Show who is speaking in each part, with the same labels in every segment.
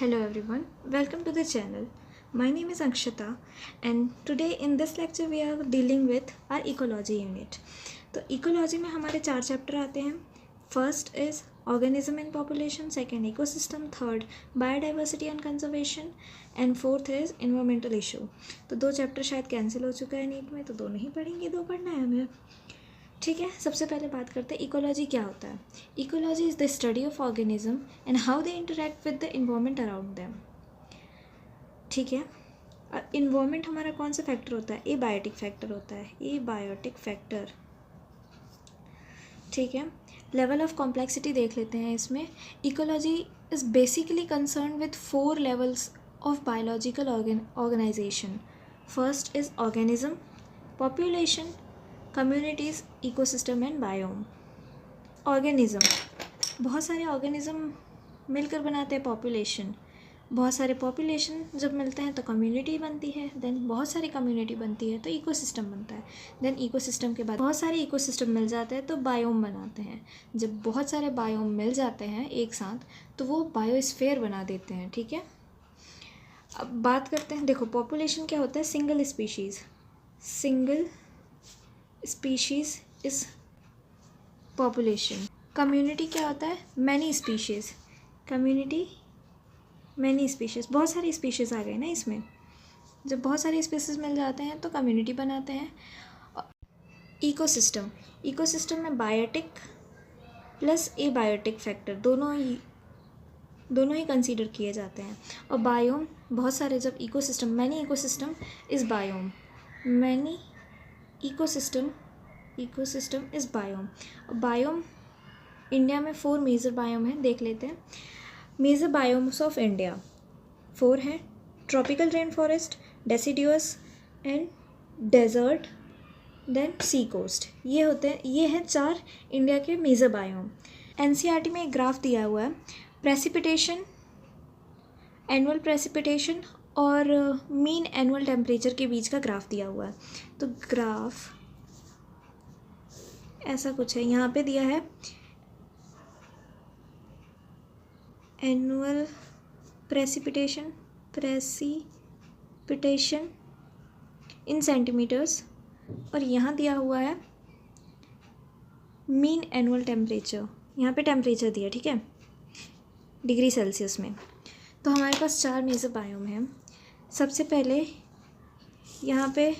Speaker 1: Hello everyone, welcome to the channel. My name is Akshata and today in this lecture we are dealing with our ecology unit. तो ecology में हमारे 4 chapter आते हैं. First is organism and population, second ecosystem, third biodiversity and conservation and fourth is environmental issue. तो 2 chapter शायद cancel हो चुका है नीट में, तो 2 नहीं पढ़ेंगे, 2 पढ़ना है हमें. ठीक है, सबसे पहले बात करते हैं इकोलॉजी क्या होता है. Ecology is the study of organism and how they interact with the environment around them. ठीक है, इन्वायरमेंट हमारा कौन सा फैक्टर होता है? ए बायोटिक फैक्टर होता है, ए बायोटिक फैक्टर. ठीक है, लेवल ऑफ कॉम्प्लेक्सिटी देख लेते हैं इसमें. Ecology is basically concern with 4 levels of biological organization. First is organism, population, communities, ecosystem and biome. Organism, बहुत सारे ऑर्गेनिज्म मिलकर बनाते हैं पॉपुलेशन. बहुत सारे पॉपुलेशन जब मिलते हैं तो कम्युनिटी बनती है, देन बहुत सारी कम्युनिटी बनती है तो इकोसिस्टम बनता है. देन इकोसिस्टम के बाद बहुत सारे इकोसिस्टम मिल जाते हैं तो बायोम बनाते हैं. जब बहुत सारे बायोम मिल जाते हैं एक साथ तो वो बायोस्फीयर बना देते हैं. ठीक है, अब बात करते हैं. देखो, पॉपुलेशन क्या होता है? Single species. Single species is population. Community क्या होता है? Many species. Community many species, बहुत सारी स्पीशीज़ आ गई ना इसमें. जब बहुत सारे स्पीशीज़ मिल जाते हैं तो कम्युनिटी बनाते हैं. इकोसिस्टम, इकोसिस्टम में बायोटिक प्लस ए बायोटिक फैक्टर दोनों ही कंसीडर किए जाते हैं. और बायोम, बहुत सारे जब ecosystem, many ecosystem is biome. Many ecosystem is biome. Biome India में 4 मेजर बायोम हैं, देख लेते हैं. मेजर बायोम्स ऑफ इंडिया 4 हैं. Tropical rain forest, deciduous and desert, then sea coast. ये होते हैं, ये हैं 4 इंडिया के मेजर बायोम. एनसीईआरटी में एक ग्राफ दिया हुआ है. प्रेसिपिटेशन, एनुअल प्रेसिपिटेशन और मीन एनुअल टेम्परेचर के बीच का ग्राफ दिया हुआ है. तो ग्राफ ऐसा कुछ है, यहाँ पे दिया है एनुअल प्रेसिपिटेशन इन सेंटीमीटर्स, और यहाँ दिया हुआ है मीन एनुअल टेम्परेचर. यहाँ पे टेम्परेचर दिया, ठीक है, डिग्री सेल्सियस में. तो हमारे पास 4 मेजर बायोम हैं. सबसे पहले यहाँ पे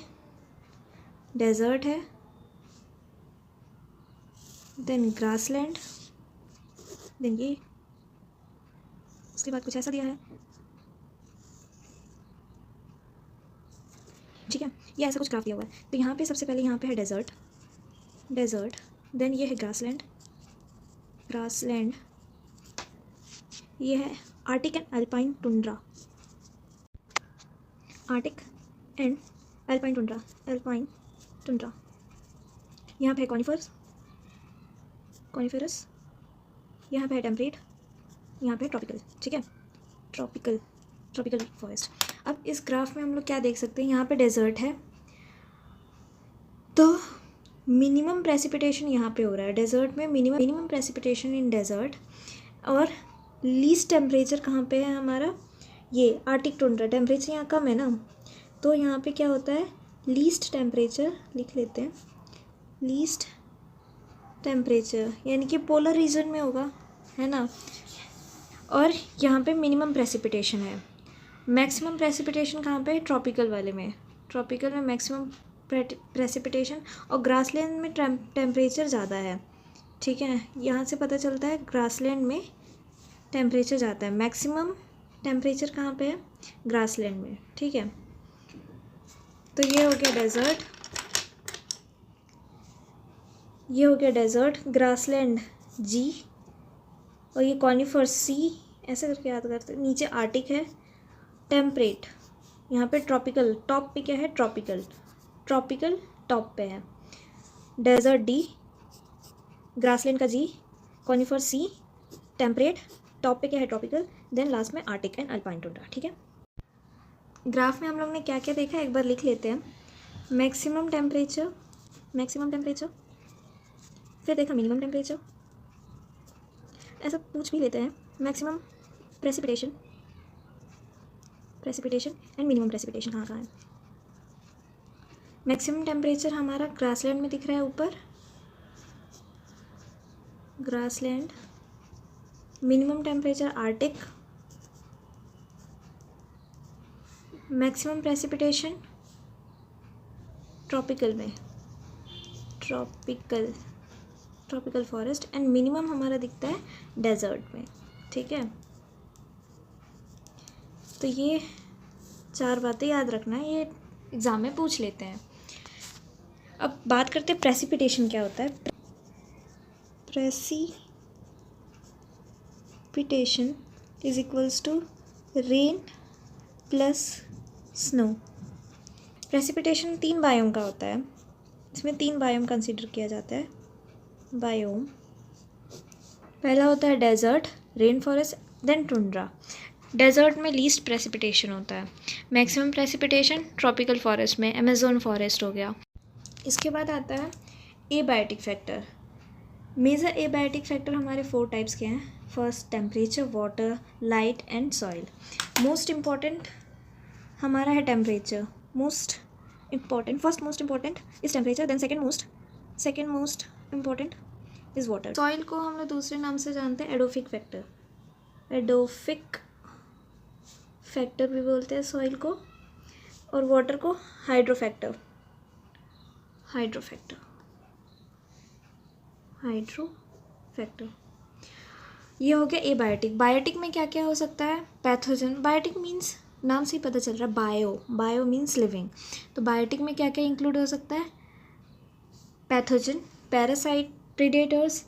Speaker 1: डेजर्ट है, देन ग्रासलैंड, देन ये, उसके बाद कुछ ऐसा दिया है. ठीक है, ये ऐसा कुछ ग्राफ दिया हुआ है. तो यहाँ पे सबसे पहले यहाँ पे है डेजर्ट, देन ये है ग्रासलैंड, ये है आर्टिक एंड अल्पाइन टुंड्रा, यहाँ पे है कॉनिफरस, यहाँ पे है टेम्परेट, यहाँ पे ट्रॉपिकल. ठीक है, ट्रॉपिकल फॉरेस्ट. अब इस ग्राफ में हम लोग क्या देख सकते हैं? यहाँ पे डेजर्ट है तो मिनिमम प्रेसिपिटेशन यहाँ पे हो रहा है. डेजर्ट में मिनिमम प्रेसिपिटेशन इन डेजर्ट. और लीस्ट टेम्परेचर कहाँ पे है हमारा? ये आर्टिक टुंड्रा. टेम्परेचर यहाँ कम है ना, तो यहाँ पे क्या होता है? लीस्ट टेम्परेचर लिख लेते हैं. लीस्ट टेम्परेचर यानी कि पोलर रीजन में होगा, है ना. और यहाँ पे मिनिमम प्रेसिपिटेशन है. मैक्सिमम प्रेसिपिटेशन कहाँ पे? ट्रॉपिकल वाले में. ट्रॉपिकल में मैक्सिमम प्रेसिपिटेशन, और ग्रासलैंड में टेम्परेचर ज़्यादा है. ठीक है, यहाँ से पता चलता है ग्रासलैंड में टेम्परेचर ज़्यादा है. मैक्सिमम टेम्परेचर कहाँ पे है? ग्रासलैंड में. ठीक है, तो ये हो गया डेजर्ट, ग्रासलैंड जी, और ये कॉनिफर्स सी, ऐसे करके याद करते हैं. नीचे आर्टिक है, टेम्परेट, यहाँ पे ट्रॉपिकल, टॉप पे क्या है? ट्रॉपिकल टॉप पे है. डेजर्ट डी, ग्रासलैंड का जी, कॉनिफर्स सी, टेम्परेट, टॉप पे क्या है? ट्रॉपिकल, देन लास्ट में आर्टिक एंड अल्पाइन टुंड्रा. ठीक है, ग्राफ में हम लोग ने क्या क्या देखा एक बार लिख लेते हैं. मैक्सिमम टेम्परेचर, फिर देखा मिनिमम टेम्परेचर, ऐसा पूछ भी लेते हैं. Maximum precipitation, precipitation and minimum precipitation कहाँ है। मैक्सिमम टेम्परेचर हमारा ग्रासलैंड में दिख रहा है ऊपर, grassland. Minimum temperature Arctic. Maximum precipitation tropical में, ट्रॉपिकल फॉरेस्ट। एंड मिनिमम हमारा दिखता है डेजर्ट में, ठीक है। तो ये 4 बातें याद रखना है, ये एग्ज़ाम में पूछ लेते हैं। अब बात करते हैं प्रेसिपिटेशन क्या होता है। Precipitation is equals to rain plus snow. Precipitation 3 biome का होता है, इसमें 3 बायोम कंसिडर किया जाता है। बायोम पहला होता है desert, rain forest, then tundra. Desert में लीस्ट प्रेसिपिटेशन होता है। मैक्सिमम प्रेसिपिटेशन ट्रॉपिकल फॉरेस्ट में, अमेज़न फॉरेस्ट हो गया। इसके बाद आता है abiotic factor. Major abiotic factor हमारे 4 टाइप्स के हैं। First temperature, water, light and soil. Most important हमारा है temperature, first most important is temperature, then second most important is water. Soil को हम लोग दूसरे नाम से जानते हैं एडोफिक फैक्टर। एडोफिक फैक्टर भी बोलते हैं सॉइल को, और वाटर को हाइड्रो फैक्टर। ये हो गया एबायोटिक। बायोटिक में क्या क्या हो सकता है। पैथोजन, बायोटिक मीन्स नाम से ही पता चल रहा है, बायो मीन्स लिविंग। तो बायोटिक में क्या क्या इंक्लूड हो सकता है। पैथोजन, पैरासाइट, प्रीडेटर्स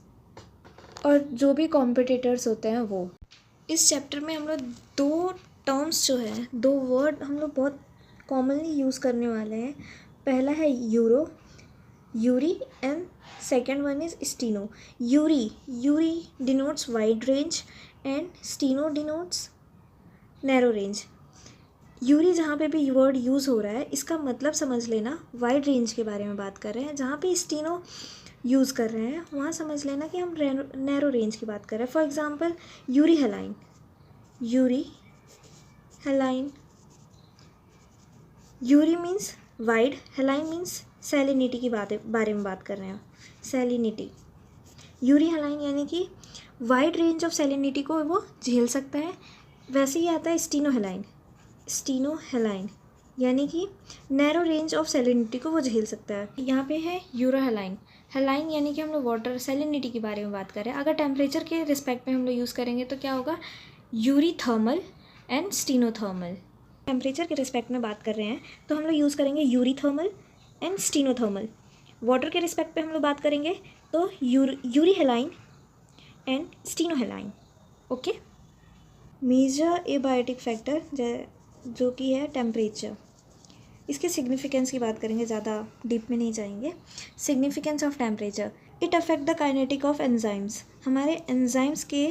Speaker 1: और जो भी कॉम्पिटिटर्स होते हैं वो। इस चैप्टर में हम लोग 2 टर्म्स जो है, 2 वर्ड हम लोग बहुत कॉमनली यूज़ करने वाले हैं। पहला है Yuri and second one is steno. Yuri denotes wide range and steno denotes narrow range. Yuri जहाँ पे भी वर्ड यूज़ हो रहा है इसका मतलब समझ लेना वाइड रेंज के बारे में बात कर रहे हैं। जहाँ पे स्टीनो यूज़ कर रहे हैं वहाँ समझ लेना कि हम नैरो रेंज की बात कर रहे हैं। For example Yuri हेलाइन, Yuri means wide, हेलाइन means salinity की बारे में बात कर रहे हैं। सैलिनिटी, यूरी हेलाइन यानी कि वाइड रेंज ऑफ सैलिनिटी को वो झेल सकता है। वैसे ही आता है स्टीनो हेलाइन यानी कि नैरो रेंज ऑफ सैलिनिटी को वो झेल सकता है। यहाँ पे है यूरो हेलाइन यानी कि हम लोग वाटर सैलिनिटी के बारे में बात कर रहे हैं। अगर टेम्परेचर के रिस्पेक्ट में हम लोग यूज़ करेंगे तो क्या होगा, Yuri thermal and stenothermal. Temperature के रिस्पेक्ट में बात कर रहे हैं तो हम लोग यूज़ करेंगे eurythermal and stenothermal. Water के रिस्पेक्ट पे हम लोग बात करेंगे तो euryhaline and stenohaline. Okay. Major abiotic factor जो कि है टेम्परेचर। इसके सिग्निफिकेंस की बात करेंगे, ज़्यादा डीप में नहीं जाएंगे। Significance of temperature, it affect the kinetic of enzymes. हमारे एंजाइम्स के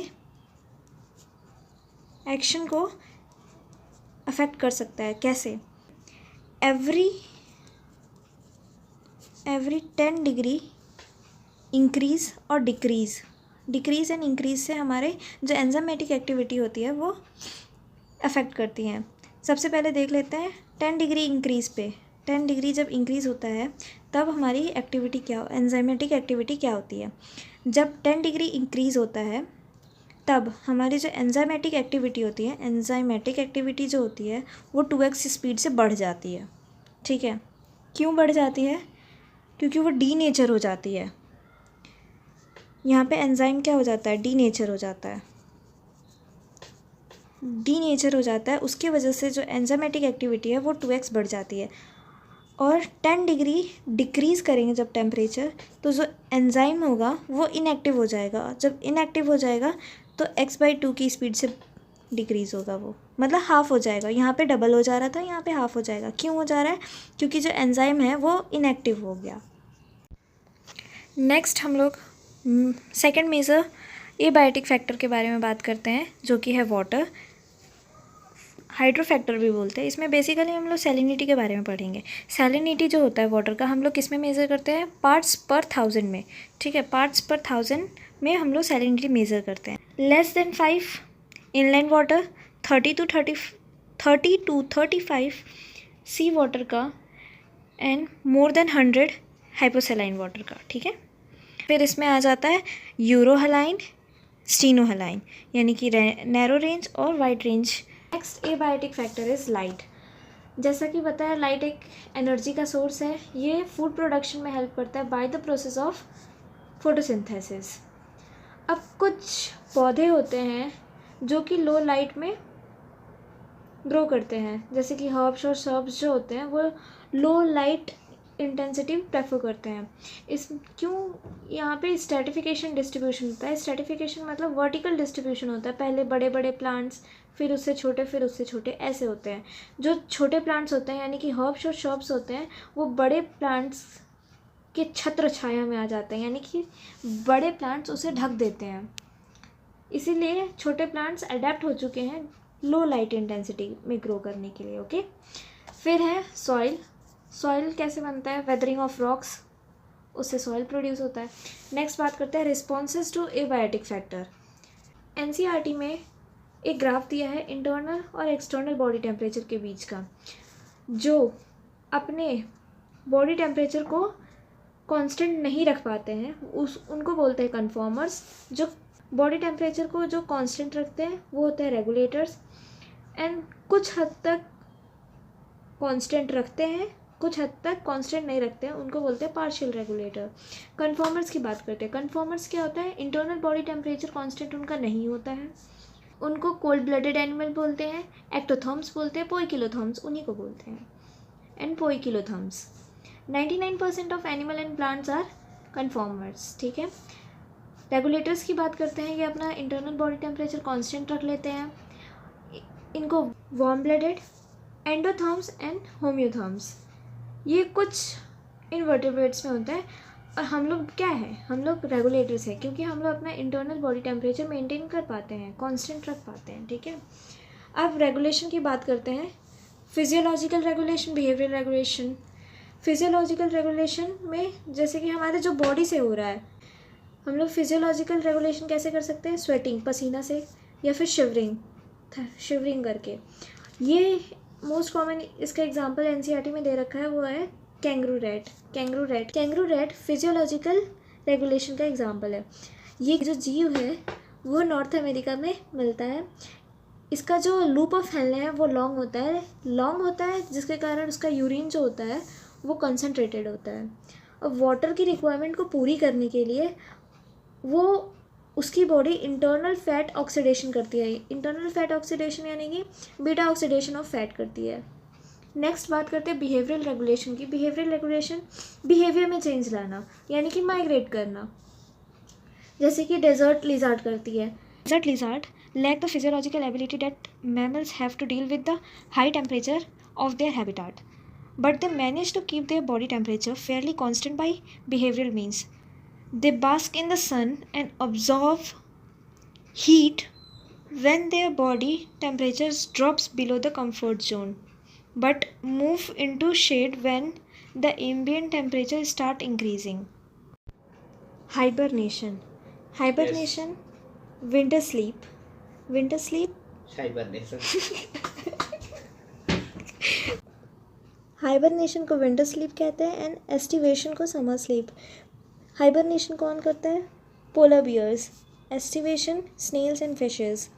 Speaker 1: एक्शन को अफेक्ट कर सकता है। कैसे, एवरी 10 डिग्री इंक्रीज और डिक्रीज एंड इंक्रीज से हमारे जो एंजाइमेटिक एक्टिविटी होती है वो अफेक्ट करती हैं। सबसे पहले देख लेते हैं 10 डिग्री इंक्रीज़ पे। 10 डिग्री जब इंक्रीज़ होता है तब हमारी एक्टिविटी एंजाइमेटिक एक्टिविटी क्या होती है। जब 10 डिग्री इंक्रीज़ होता है तब हमारी जो एंजाइमेटिक एक्टिविटी होती है, एंजाइमेटिक एक्टिविटी जो होती है वो 2x स्पीड से बढ़ जाती है। ठीक है, क्यों बढ़ जाती है, क्योंकि वो डीनेचर हो जाती है। यहाँ पे एंजाइम क्या हो जाता है, डीनेचर हो जाता है। उसकी वजह से जो एंजाइमेटिक एक्टिविटी है वो 2x बढ़ जाती है। और 10 डिग्री डिक्रीज़ करेंगे जब टेम्परेचर, तो जो एंजाइम होगा वो इनएक्टिव हो जाएगा। जब इनएक्टिव हो जाएगा तो x/2 की स्पीड से डिक्रीज़ होगा, वो मतलब हाफ़ हो जाएगा। यहाँ पे डबल हो जा रहा था, यहाँ पे हाफ़ हो जाएगा। क्यों हो जा रहा है, क्योंकि जो एंजाइम है वो इनएक्टिव हो गया। नेक्स्ट हम लोग सेकेंड मेजर एबायोटिक फैक्टर के बारे में बात करते हैं, जो कि है वाटर। हाइड्रो फैक्टर भी बोलते हैं। इसमें बेसिकली हम लोग सैलिनिटी के बारे में पढ़ेंगे। सैलिनिटी जो होता है वाटर का, हम लोग किस में मेज़र करते हैं, पार्ट्स पर 1000 में। ठीक है, पार्ट्स पर 1000 में हम लोग सैलिनिटी मेज़र करते हैं। Less than 5 inland water, 30 30 to 35 sea water का and more than 100 hyposaline water का, ठीक है। फिर इसमें आ जाता है यूरोहलाइन, स्टीनोहलाइन, यानी कि नैरो रेंज और wide range. Next abiotic factor is light. जैसा कि बताया, लाइट एक एनर्जी का सोर्स है। ये फूड प्रोडक्शन में हेल्प करता है by the process of photosynthesis. अब कुछ पौधे होते हैं जो कि लो लाइट में ग्रो करते हैं, जैसे कि हर्ब्स और शर्ब्स जो होते हैं वो लो लाइट इंटेंसिटी प्रेफर करते हैं। इस क्यों, यहाँ पे स्ट्रेटिफिकेशन डिस्ट्रीब्यूशन होता है। स्ट्रेटिफिकेशन मतलब वर्टिकल डिस्ट्रीब्यूशन होता है, पहले बड़े बड़े प्लांट्स, फिर उससे छोटे, फिर उससे छोटे, ऐसे होते हैं। जो छोटे प्लांट्स होते हैं यानी कि हर्ब्स और शर्ब्स होते हैं, वो बड़े प्लांट्स के छत्र छाया में आ जाते हैं, यानी कि बड़े प्लांट्स उसे ढक देते हैं। इसीलिए छोटे प्लांट्स अडेप्ट हो चुके हैं लो लाइट इंटेंसिटी में ग्रो करने के लिए, ओके। फिर है सॉइल। सॉइल कैसे बनता है? वेदरिंग ऑफ रॉक्स, उससे सॉइल प्रोड्यूस होता है। नेक्स्ट बात करते हैं responses to abiotic factor. NCERT में एक ग्राफ दिया है इंटरनल और एक्सटर्नल बॉडी टेम्परेचर के बीच का। जो अपने बॉडी टेम्परेचर को कांस्टेंट नहीं रख पाते हैं उनको बोलते हैं कन्फॉर्मर्स। जो बॉडी टेम्परेचर को जो कांस्टेंट रखते हैं वो होते हैं रेगुलेटर्स। एंड कुछ हद तक कांस्टेंट रखते हैं, कुछ हद तक कांस्टेंट नहीं रखते हैं, उनको बोलते हैं पार्शियल रेगुलेटर। कन्फॉर्मर्स की बात करते हैं। कन्फॉर्मर्स क्या होता है? इंटरनल बॉडी टेम्परेचर कांस्टेंट उनका नहीं होता है, उनको कोल्ड ब्लडेड एनिमल बोलते हैं, एक्टोथर्म्स बोलते हैं, पोइकिलोथर्म्स उन्हीं को बोलते हैं, and poikilotherms. 99% of animal and plants are conformers, ठीक है। रेगुलेटर्स की बात करते हैं, ये अपना इंटरनल बॉडी टेम्परेचर कांस्टेंट रख लेते हैं। इनको warm blooded, endotherms and homeotherms, ये कुछ इनवर्टेब्रेट्स में होता है। और हम लोग क्या है? हम लोग रेगुलेटर्स हैं, क्योंकि हम लोग अपना इंटरनल बॉडी टेम्परेचर मेंटेन कर पाते हैं, कांस्टेंट रख पाते हैं, ठीक है। अब रेगुलेशन की बात करते हैं। Physiological regulation, behavioural regulation. Physiological regulation में जैसे कि हमारे जो बॉडी से हो रहा है, हम लोग फिजियोलॉजिकल रेगुलेशन कैसे कर सकते हैं? स्वेटिंग, पसीना से, या फिर शिवरिंग करके। ये मोस्ट कॉमन इसका एग्जांपल एनसीईआरटी में दे रखा है, वो है कैंगरू रैट फिजियोलॉजिकल रेगुलेशन का एग्जांपल है। ये जो जीव है वो नॉर्थ अमेरिका में मिलता है। इसका जो लूप ऑफ हेलने है वो लॉन्ग होता है, जिसके कारण उसका यूरिन जो होता है वो कंसनट्रेटेड होता है। और वाटर की रिक्वायरमेंट को पूरी करने के लिए वो उसकी बॉडी इंटरनल फैट ऑक्सीडेशन करती है। इंटरनल फैट ऑक्सीडेशन यानी कि बीटा ऑक्सीडेशन ऑफ फैट करती है। नेक्स्ट बात करते हैं बिहेवियरल रेगुलेशन की। बिहेवियरल रेगुलेशन, बिहेवियर में चेंज लाना, यानी कि माइग्रेट करना, जैसे कि डेजर्ट लिजार्ड करती है। Desert lizard lack the physiological ability that mammals have to deal with the high temperature of their habitat, but they manage to keep their body temperature fairly constant by behavioral means. They bask in the sun and absorb heat when their body temperature drops below the comfort zone, but move into shade when the ambient temperature start increasing. Hibernation. Hibernation, winter sleep. Hibernation को winter sleep कहते हैं and aestivation को summer sleep. Hibernation कौन करता है? Polar bears. Aestivation snails and fishes.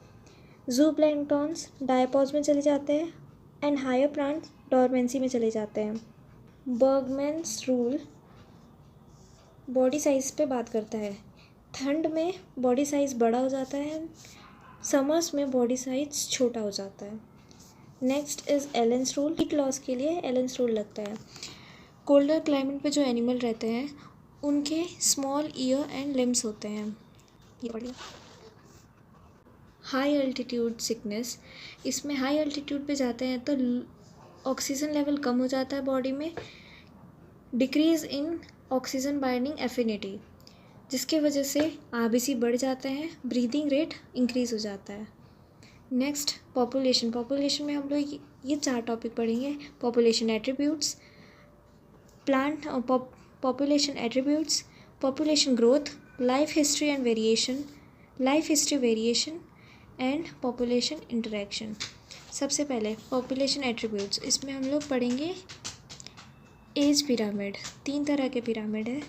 Speaker 1: Zooplanktons diapause में चले जाते हैं एंड हायर प्लांट्स डॉर्मेंसी में चले जाते हैं। बर्गमैन्स रूल बॉडी साइज पे बात करता है। ठंड में बॉडी साइज़ बड़ा हो जाता है, समर्स में बॉडी साइज छोटा हो जाता है। Next is एलेंस rule. Heat loss के लिए एलेंस रूल लगता है। कोल्डर क्लाइमेट पे जो एनिमल रहते हैं उनके स्मॉल ईयर एंड लिम्स होते हैं। ये पढ़िए। हाई अल्टीट्यूड सिकनेस, इसमें हाई अल्टीट्यूड पे जाते हैं तो ऑक्सीजन लेवल कम हो जाता है बॉडी में। डिक्रीज़ इन ऑक्सीजन बाइंडिंग एफिनिटी, जिसके वजह से आरबीसी बढ़ जाते हैं, ब्रीदिंग रेट इंक्रीज़ हो जाता है। नेक्स्ट पॉपुलेशन में हम लोग ये 4 टॉपिक पढ़ेंगे। Population attributes, plant population attributes, population growth, life history variation and population interaction. सबसे पहले पॉपुलेशन एट्रीब्यूट्स, इसमें हम लोग पढ़ेंगे एज पिरामिड। 3 तरह के पिरामिड है,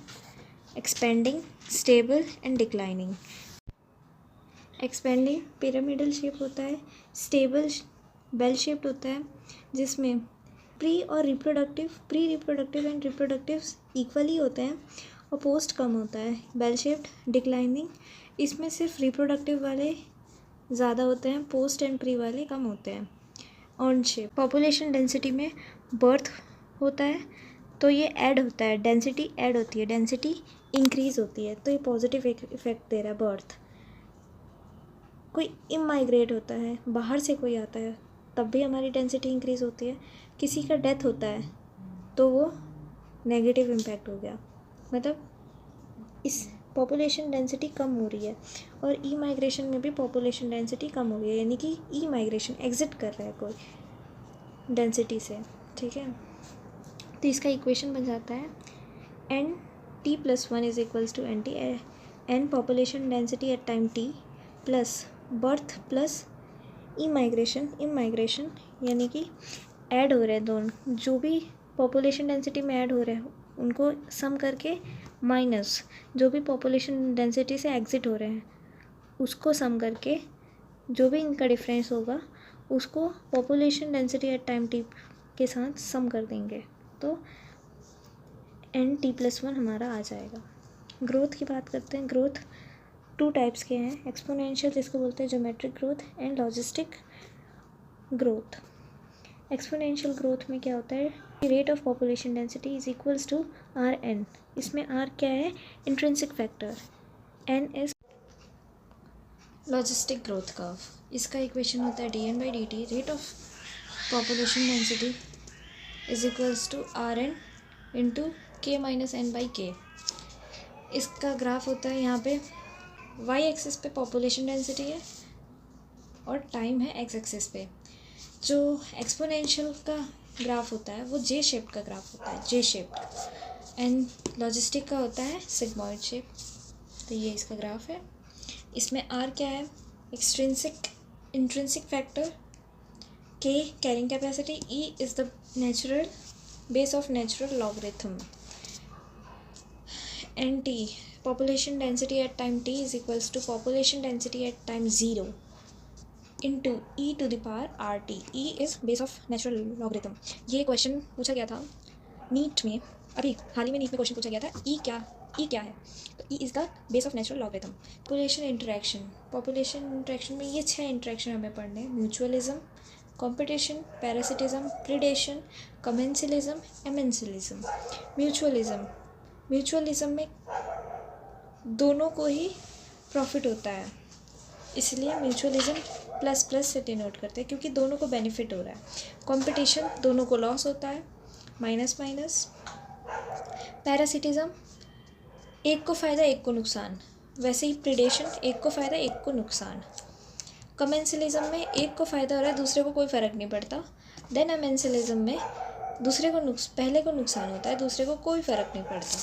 Speaker 1: expanding, stable and declining. Expanding pyramidal shape होता है, स्टेबल बेल शेप्ड होता है, जिसमें pre reproductive and reproductive equally होते हैं और पोस्ट कम होता है। Bell shaped. डिक्लाइनिंग, इसमें सिर्फ रिप्रोडक्टिव वाले ज़्यादा होते हैं, पोस्ट एंड प्री वाले कम होते हैं। ऑन शेप, पॉपुलेशन डेंसिटी में बर्थ होता है तो ये ऐड होता है, डेंसिटी ऐड होती है, डेंसिटी इंक्रीज़ होती है, तो ये पॉजिटिव इफेक्ट दे रहा है बर्थ। कोई इमाइग्रेट होता है, बाहर से कोई आता है, तब भी हमारी डेंसिटी इंक्रीज़ होती है। किसी का डेथ होता है तो वो नेगेटिव इम्पैक्ट हो गया, मतलब इस पॉपुलेशन डेंसिटी कम हो रही है। और ई माइग्रेशन में भी पॉपुलेशन डेंसिटी कम हो रही है, यानी कि ई माइग्रेशन एग्जिट कर रहा है कोई डेंसिटी से, ठीक है। तो इसका इक्वेशन बन जाता है NT+1 is equals to NT, N population density at time T plus birth plus immigration यानी कि ऐड हो रहे हैं दोनों, जो भी पॉपुलेशन डेंसिटी में ऐड हो रहे हैं उनको सम करके माइनस जो भी पॉपुलेशन डेंसिटी से एग्जिट हो रहे हैं उसको सम करके जो भी इनका डिफरेंस होगा उसको population density at time T के साथ सम कर देंगे, तो NT+1 हमारा आ जाएगा। ग्रोथ की बात करते हैं। ग्रोथ 2 टाइप्स के हैं, एक्सपोनेंशियल जिसको बोलते हैं geometric growth and logistic growth. Exponential growth में क्या होता है, rate of population density is equals to RN। इसमें R क्या है, intrinsic factor, N is logistic growth curve. इसका इक्वेशन होता है dN/dt, rate of population density is equals to RN into K-N/K। इसका ग्राफ होता है, यहाँ पे y एक्सिस पे पॉपुलेशन डेंसिटी है और टाइम है x एक्सिस पे। जो एक्सपोनेंशियल का ग्राफ होता है वो J शेप का ग्राफ होता है, J शेप्ड, एंड लॉजिस्टिक का होता है सिग्मॉइड शेप। तो ये इसका ग्राफ है। इसमें R क्या है, intrinsic factor, K carrying capacity, E is the natural base of natural logarithm, NT population density at time T is equals to population density at time 0 into e to the power RT। E is base of natural logarithm। ये question पूछा गया था NEET में, अभी हाल ही में NEET में question पूछा गया था, E क्या है, तो E is the base of natural logarithm. Population interaction में ये 6 इंटरेक्शन हमें पढ़ने हैं, mutualism, competition, parasitism, predation, commensalism, amensalism. Mutualism में दोनों को ही प्रॉफिट होता है, इसलिए म्यूचुअलिज्म प्लस प्लस से डिनोट करते हैं क्योंकि दोनों को बेनिफिट हो रहा है। कंपटीशन दोनों को लॉस होता है, माइनस माइनस। पैरासिटिज्म एक को फ़ायदा एक को नुकसान, वैसे ही प्रीडेशन एक को फ़ायदा एक को नुकसान। कमेंसलिज्म में एक को फ़ायदा हो रहा है दूसरे को कोई फ़र्क नहीं पड़ता। देन एमेंसलिज्म में पहले को नुकसान होता है, दूसरे को कोई फ़र्क नहीं पड़ता।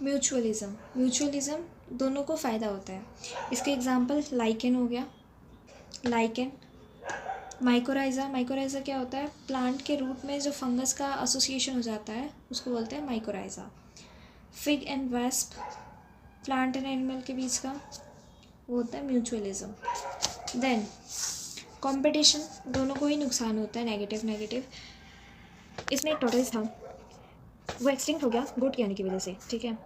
Speaker 1: म्यूचुअलिज्म दोनों को फ़ायदा होता है। इसके एग्जांपल लाइकेन हो गया, लाइकेन। माइकोराइज़ा क्या होता है, प्लांट के रूट में जो फंगस का एसोसिएशन हो जाता है उसको बोलते हैं mycorrhiza. Fig and wasp, plant and animal के बीच का, वो होता है म्यूचुअलिज्म। देन कंपटीशन दोनों को ही नुकसान होता है, नेगेटिव। इसमें एक टॉर्टोइज था, वो एक्सटिंक्ट हो गया गोट के आने की वजह से, ठीक है।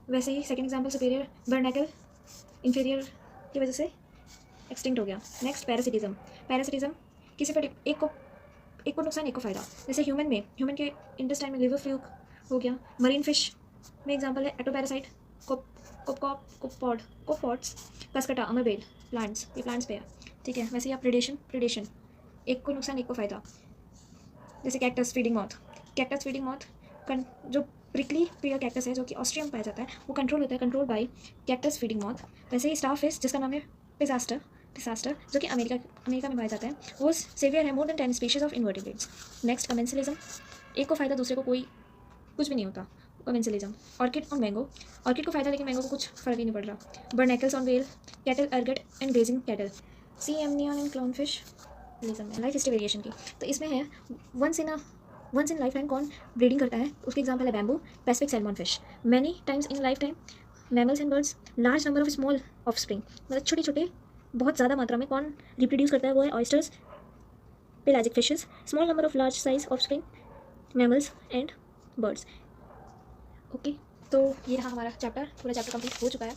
Speaker 1: वैसे ही second example superior barnacle inferior की वजह से एक्सटिंक्ट हो गया। नेक्स्ट पैरासिटिज्म किसी पर एक को नुकसान एक को फ़ायदा, जैसे ह्यूमन के इंटेस्टाइन में लिवर फ्लूक हो गया। मरीन फिश में एग्जांपल है एटोपैरासाइट, कोपॉड्स, कसकटा, अमरबेल, प्लांट्स, ये प्लांट्स पे है, ठीक है। वैसे ही आप प्रीडेशन एक को नुकसान एक को फ़ायदा, जैसे कैक्टस फीडिंग मॉथ जो प्रिकली पेयर कैक्टस है जो कि ऑस्ट्रिया में पाया जाता है, वो control by cactus feeding moth. वैसे ही स्टार फिश जिसका नाम है पिसास्टर जो कि अमेरिका में पाया जाता है, वो सेवियर है more than 10 species of invertebrates. Next commensalism, एक को फ़ायदा दूसरे को कुछ भी नहीं होता, कमेंसलिज्म। ऑर्किड और मैंगो, ऑर्किड को फ़ायदा लेकिन मैंगो को कुछ फ़र्क ही नहीं पड़ रहा। Barnacles on whale, cattle, ergot and grazing cattle, sea anemone in clown fish लिजन में लाइफ हिस्ट्री वेरिएशन की। तो इसमें है वंस इन लाइफ टाइम कौन ब्रीडिंग करता है, उसके एग्जाम्पल है bamboo, Pacific salmon fish. Many times in life time mammals and birds, large number of small offspring, मतलब छोटे छोटे बहुत ज़्यादा मात्रा में कौन रिप्रोड्यूस करता है, वो है oysters, pelagic fishes, small number of large size of spring, mammals and birds. Okay, तो ये रहा हमारा चैप्टर, पूरा चैप्टर कंप्लीट हो चुका है।